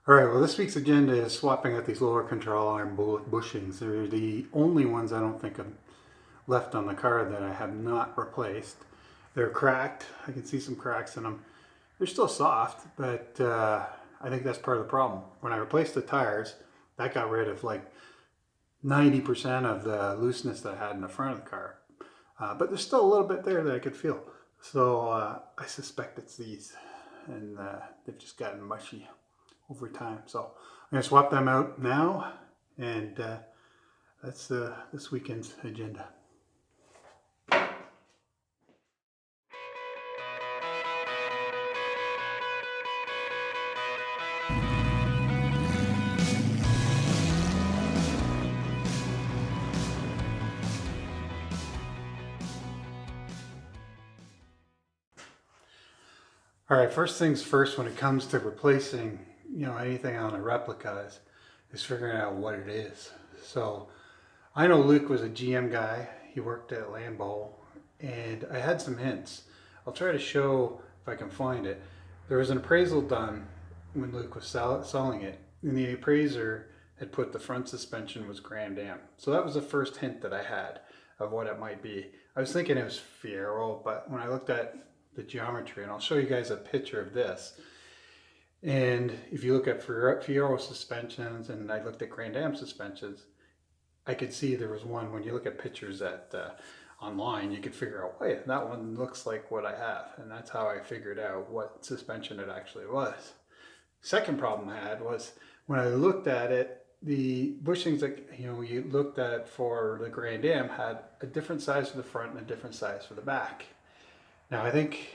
Alright, well this week's agenda is swapping out these lower control arm bushings. They're the only ones I don't think I've left on the car that I have not replaced. They're cracked. I can see some cracks in them. They're still soft, but I think that's part of the problem. When I replaced the tires, that got rid of like 90% of the looseness that I had in the front of the car. But there's still a little bit there that I could feel. So I suspect it's these, and they've just gotten mushy over time. So I'm going to swap them out now, and that's this weekend's agenda. All right, first things first, when it comes to replacing, anything on a replica is figuring out what it is. So I know Luke was a GM guy. He worked at Lambo, and I had some hints. I'll try to show if I can find it. There was an appraisal done when Luke was selling it, and the appraiser had put the front suspension was Grand Am. So that was the first hint that I had of what it might be. I was thinking it was Fierro, but when I looked at the geometry, and I'll show you guys a picture of this, and if you look at Fierro suspensions and I looked at Grand Am suspensions, I could see there was one. When you look at pictures at online, you could figure out, wait, that one looks like what I have, and that's how I figured out what suspension it actually was. Second problem I had was when I looked at it, the bushings that you looked at for the Grand Am had a different size for the front and a different size for the back. Now I think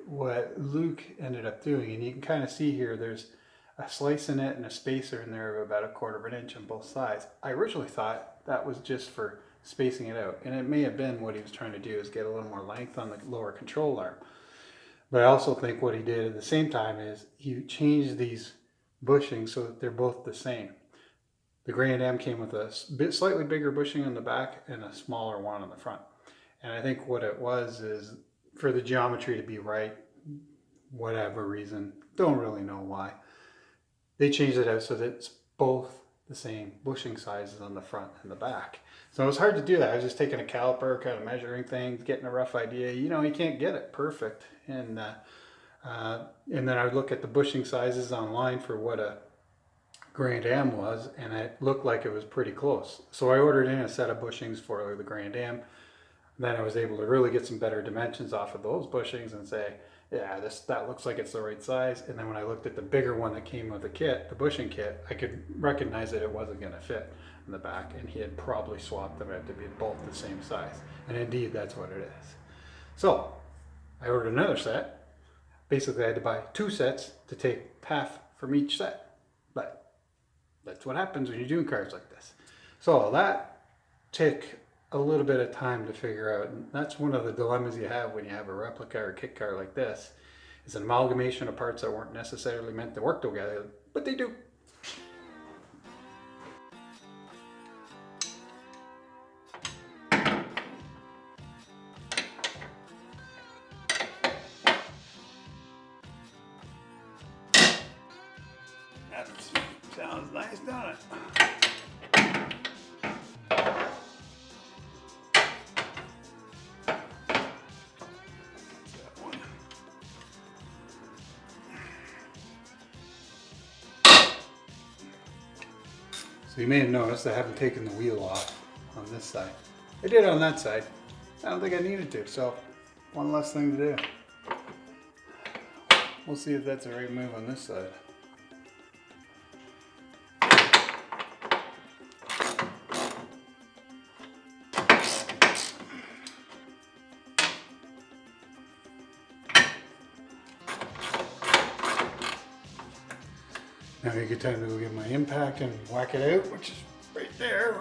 what Luke ended up doing, and you can kind of see here, there's a slice in it and a spacer in there of about 1/4 of an inch on both sides. I originally thought that was just for spacing it out, and it may have been what he was trying to do is get a little more length on the lower control arm. But I also think what he did at the same time is he changed these bushings so that they're both the same. The Grand Am came with a slightly bigger bushing on the back and a smaller one on the front. And I think what it was is for the geometry to be right, whatever reason, don't really know why, they changed it out so that it's both the same bushing sizes on the front and the back. So it was hard to do that. I was just taking a caliper, kind of measuring things, getting a rough idea. You can't get it perfect. And then I would look at the bushing sizes online for what a Grand Am was, and it looked like it was pretty close. So I ordered in a set of bushings for the Grand Am. Then I was able to really get some better dimensions off of those bushings and say, yeah, that looks like it's the right size. And then when I looked at the bigger one that came with the kit, the bushing kit, I could recognize that it wasn't going to fit in the back, and he had probably swapped them out to be both the same size. And indeed, that's what it is. So I ordered another set. Basically, I had to buy 2 sets to take half from each set. But that's what happens when you're doing cars like this. So that took a little bit of time to figure out, and that's one of the dilemmas you have when you have a replica or a kit car like this. It's an amalgamation of parts that weren't necessarily meant to work together, but they do. That sounds nice, doesn't it? So you may have noticed I haven't taken the wheel off on this side. I did on that side. I don't think I needed to, so one less thing to do. We'll see if that's the right move on this side. Now a good time to go get my impact and whack it out, which is right there.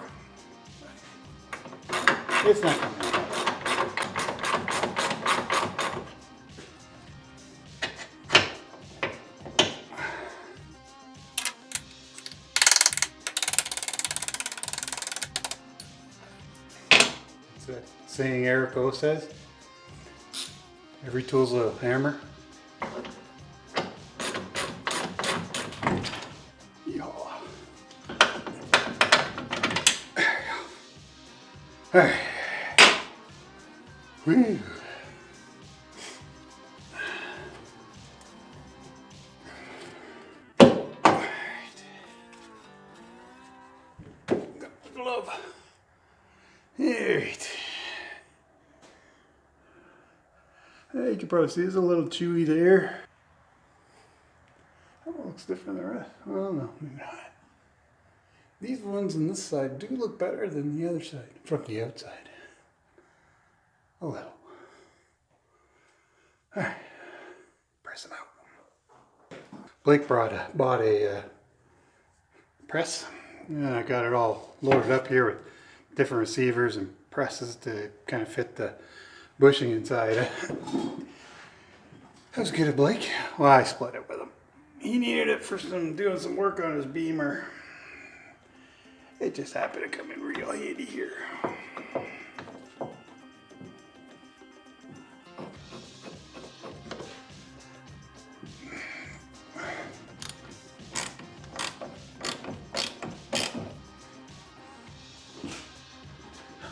It's not coming out. That's that saying Mirco says. Every tool's a hammer. Alright. Woo. Glove. Alright. You can probably see it's a little chewy there. That one looks different than the rest. Well, no, maybe not. These ones on this side do look better than the other side, from the outside. A little. Alright. Press them out. Blake bought a press. And I got it all loaded up here with different receivers and presses to kind of fit the bushing inside. That was good of Blake. Well, I split it with him. He needed it for doing some work on his beamer. It just happened to come in real handy here.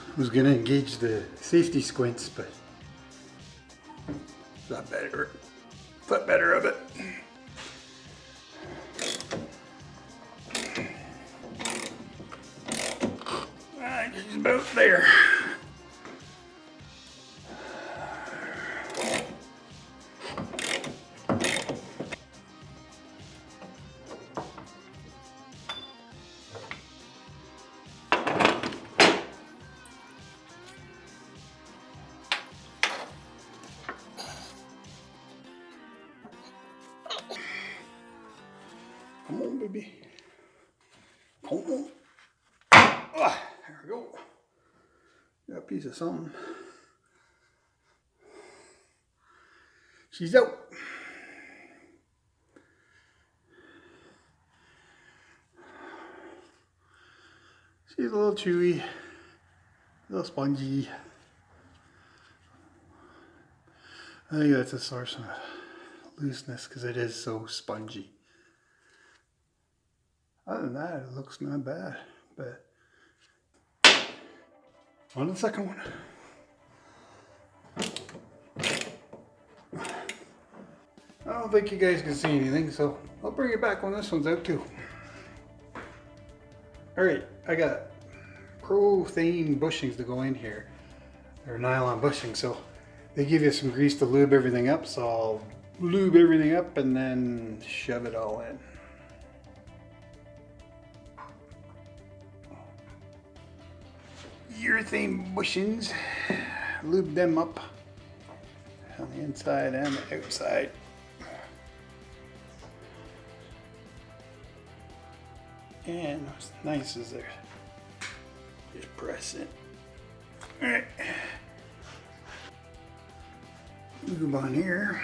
I was going to engage the safety squints, but thought better of it. Just about there. Come on, baby. Come on. Ah, there we go. Got a piece of something. She's out. She's a little chewy, a little spongy. I think that's a source of looseness because it is so spongy. Other than that, it looks not bad, but on the second one. I don't think you guys can see anything, so I'll bring it back when this one's out too. Alright, I got Urethane bushings to go in here. They're nylon bushings, so they give you some grease to lube everything up, so I'll lube everything up and then shove it all in. Urethane bushings, lube them up on the inside and the outside. And what's nice is they're just press it. Alright. Lube on here.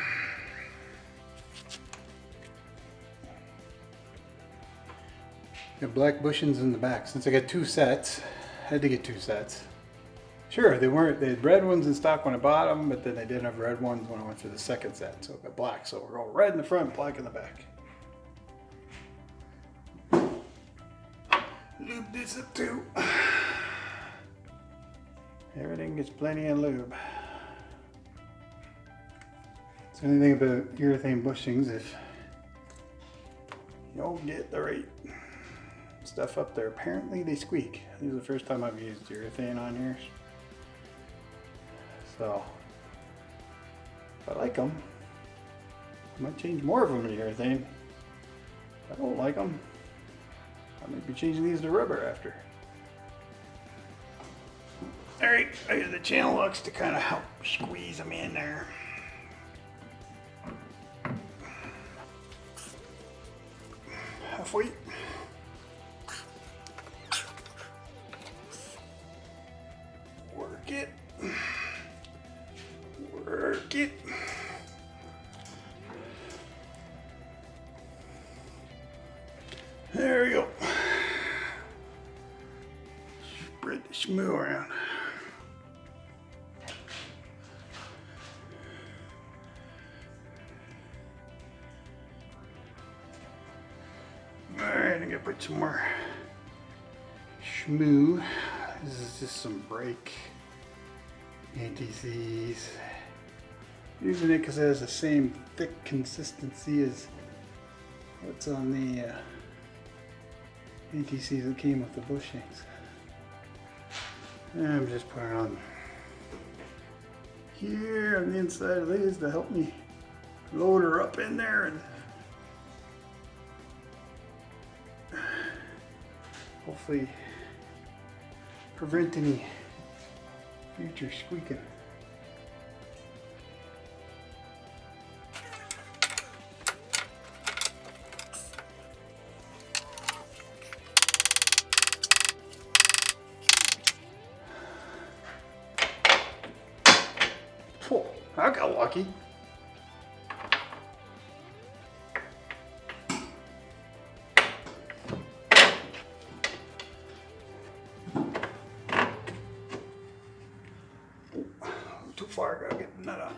Got black bushings in the back. Since I got two sets, I had to get two sets. Sure, they had red ones in stock when I bought them, but then they didn't have red ones when I went for the second set, so I got black. So we're all red in the front, black in the back. Lube this up too. Everything gets plenty of lube. It's the only thing about urethane bushings, if you don't get the right stuff up there, apparently they squeak. This is the first time I've used urethane on here. So, if I like them, I might change more of them to urethane. If I don't like them, I might be changing these to rubber after. Alright, I use the channel locks to kind of help squeeze them in there. Halfway. Work it. Work it. There we go. Spread the schmoo around. Alright, I'm gonna put some more schmoo This is just some brake anti-seize. Using it because it has the same thick consistency as what's on the anti-seize that came with the bushings. And I'm just putting it on here on the inside of these to help me load her up in there and hopefully prevent any future squeaking. Oh, I got lucky. Too far, gotta get the nut out.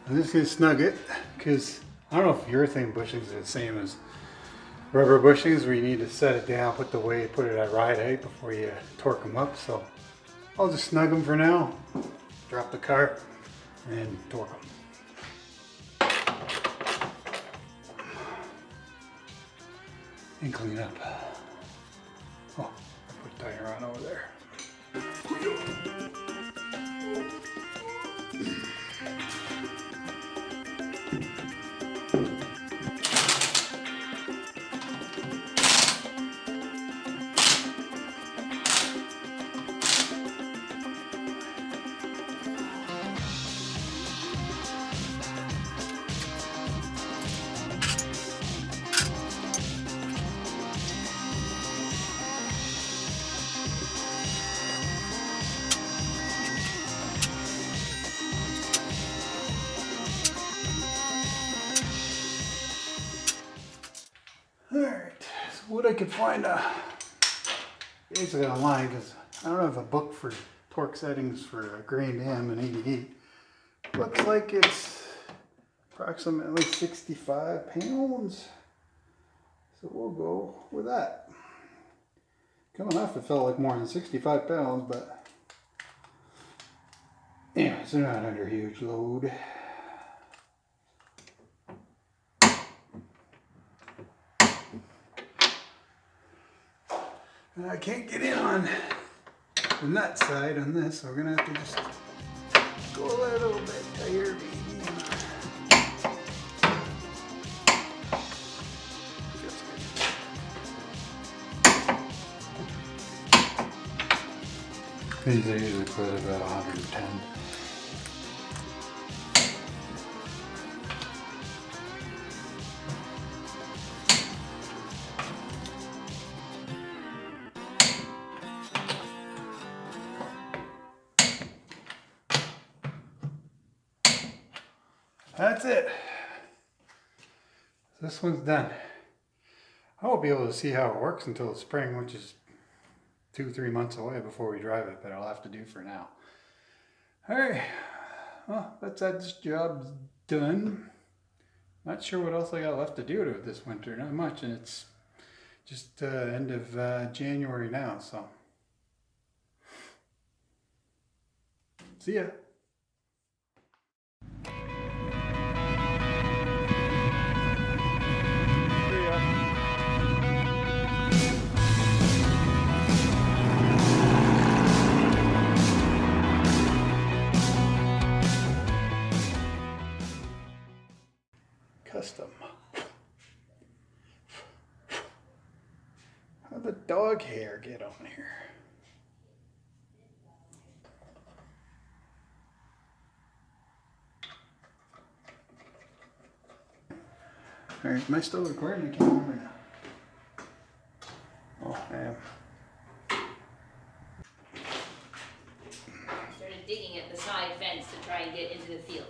I'm just gonna snug it because I don't know if urethane bushings are the same as rubber bushings where you need to set it down, put the weight, put it at ride height before you torque them up. So I'll just snug them for now, drop the cart, and torque them. And clean up. Oh, I put tire on over there. Alright, so what I could find basically online, because I don't have a book for torque settings for a grain M and 88. Looks like it's approximately 65 pounds. So we'll go with that. Coming off, it felt like more than 65 pounds, but anyways, they're not under huge load. And I can't get in on the nut side on this, so we're gonna have to just go a little bit tighter, baby. These are usually put at about 110. That's it. This one's done. I won't be able to see how it works until the spring, which is 2-3 months away before we drive it, but I'll have to do for now. Alright, well, that's that. This job's done. Not sure what else I got left to do to it this winter. Not much, and it's just end of January now, so. See ya. Custom. How'd the dog hair get on here? Alright, am I still recording? I can't remember now. Oh, I am. Started digging at the side fence to try and get into the field.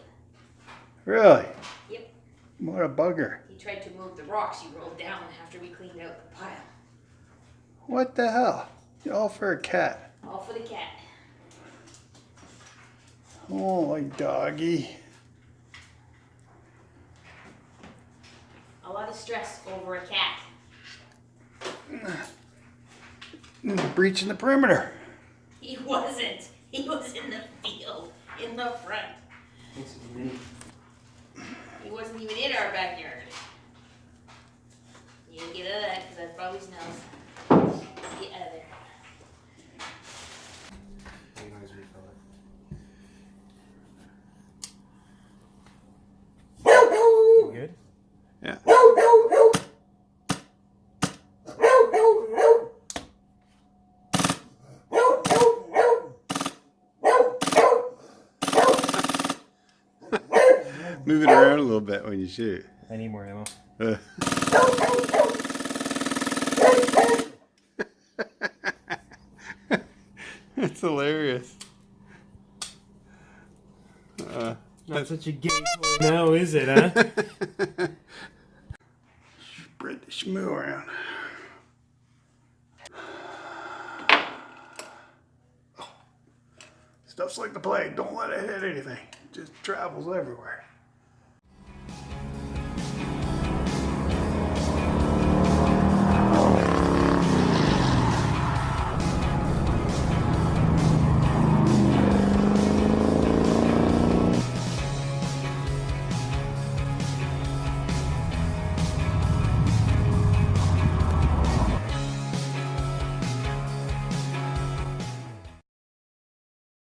Really? Yep. What a bugger. He tried to move the rocks you rolled down after we cleaned out the pile. What the hell? All for a cat. All for the cat. Oh, doggy. A lot of stress over a cat. Breaching the perimeter. He wasn't. He was in the field, in the front. He wasn't even in our backyard. You gotta get out of that because that probably smells. Get out of there. You good? Yeah. Move it around a little bit when you shoot. I need more ammo. That's hilarious. Not such a gay toy now, is it, huh? Spread the shmoo around. Stuff's like the plague. Don't let it hit anything. It just travels everywhere.